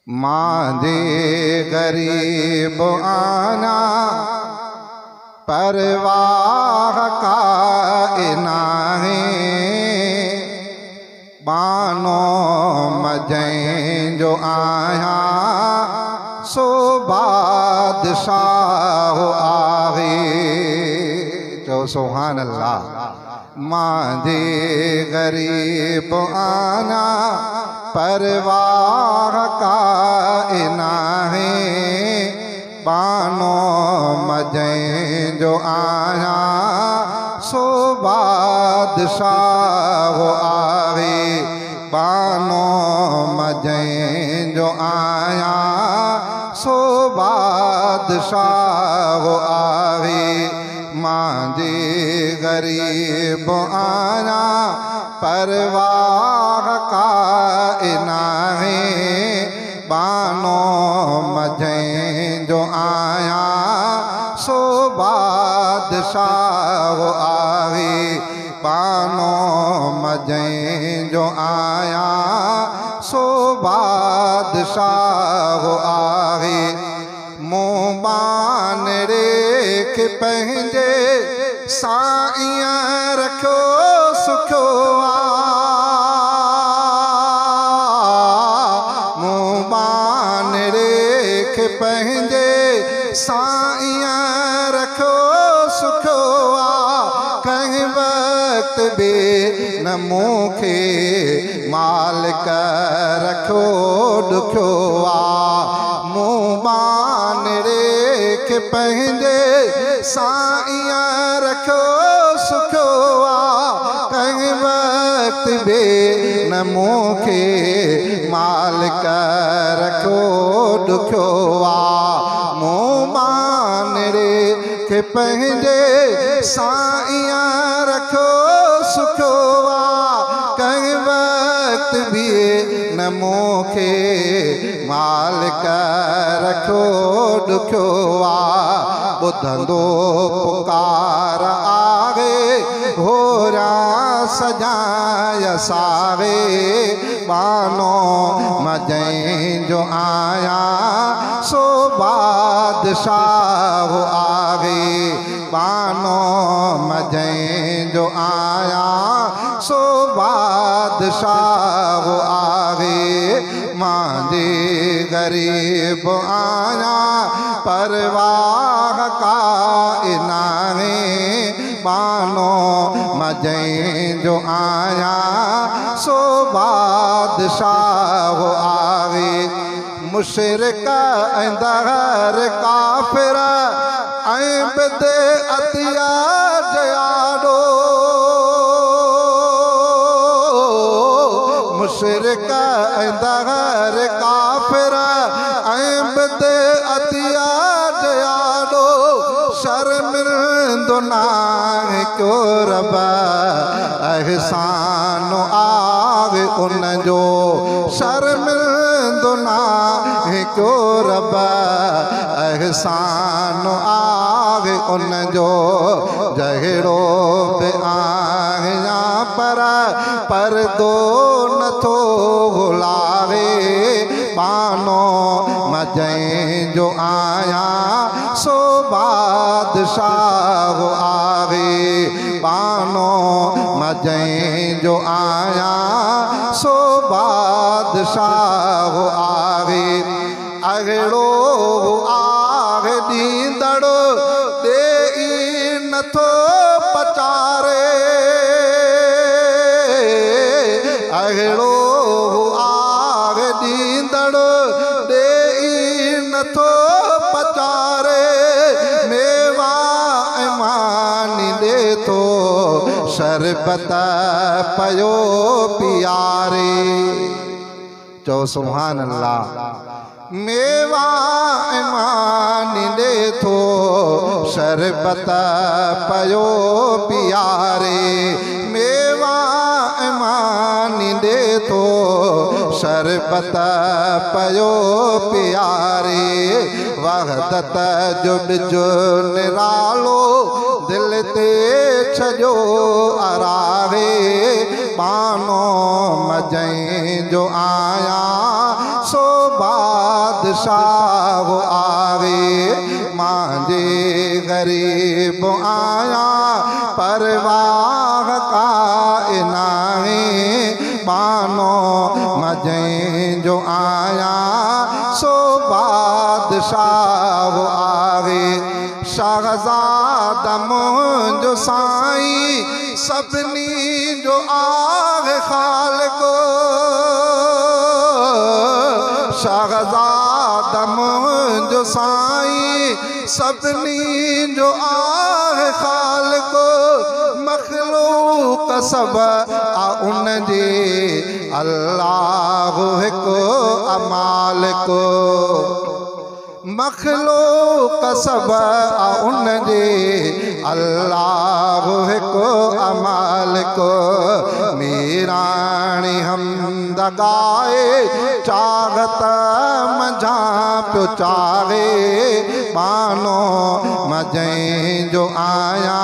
मांजे गरीब आना परवाह का इनाहे बानो मजें जो आया सो बादशाह आवे। चो सुभान अल्लाह। मांजे गरीब आना परवाह का इनाहे बानो मजें जो आया सो बादशाह आवे। बानो मजें जो आया सो बादशाह आवे। मांजे गरीब आना परवाह का इनाहे बानो मजें जो आया सो बादशाह आवे। बानो मजें जो आया सो बादशाह आवे। मुबान रेख पंहिंजे साईं रखो सुखो मुबान रेख पंहिंजे साईं रखो सुखो कंहिं वक्त बि न मूंखे मालिक रखो ॾुखियो मुबान रेख पंहिंजे साईं रखो सुखो कंहिं वक्त बि न मूंखे मालिक रखो ॾुखियो मुबान रेख पंहिंजे साईं रखो सुखो कंहिं वक्त बि न मूंखे मालिक रखो ॾुखियो ॿुधंदो पुकार आवे होरा सजाय सावे। बानो मजें जो आया सो बादशाह आवे। बानो मजें जो आया सो बादशाह आवे। मांजे गरीब आया परवाह का इनाहे बानो मजें जो आया सो बादशाह आवे। मुशरिक अंदर काफिर ऐं बिदअ अतिया जयाड़ो मुशरिक अंदर काफिर ऐं बिदअ अतिया जयाड़ो शर्मिंदो नाहे को रब एहसान आवे उनजो शर्मिंदो नाहे को रब एहसान आवे उनजो जहिड़ो बि आहे परदो नथो भुलावे। बानो मजें जो आया सो बादशाह आवे। बानो मजें जो आया सो बादशाह आवे। अहिड़ो आहे ॾींदड़ ॾेई नथो पचारे अहिड़ो आहे ॾींदड़ ॾेई नथो पचारे मेवा मानी ॾे थो शरबत पयो पियारे। चो सुभान अल्लाह। मेवा मानी ॾे थो शरबत पयो पियारे। मेवा मानी ॾे थो शरबत पयो पियारे। वहदत जो ॾिजो निरालो दिल ते छजो अरावे। बानो मजें जो आया सो बादशाह आवे मांजे गरीब आया परवाह का इनाहे बानो मजे जो आया सो बादशाह आवे शाहज़ादा मुंहिंजो साईं सभिनी जो आहे ख़ालिको शाहज़ादा मुंहिंजो साईं सभिनी जो आहे ख़ालिको मख़लूक सभ आ उन जे अल्लाह हिकु मालिको मख़लूक सभ आ उन जे अल्लाह हिकु मालिको मीराणी हमद गाए चाहत मझा पियो चाहे मानो मजे जो आया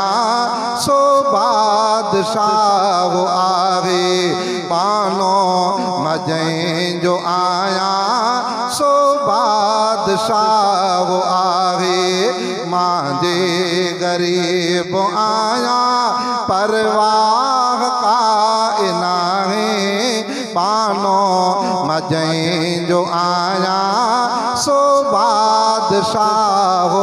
सो बादशाह आवे मानो मजे जो आया सो बादशाह आवे मांजे गरीब आया परवाह का इनाहे पानो मजे जो आया सो बादशाह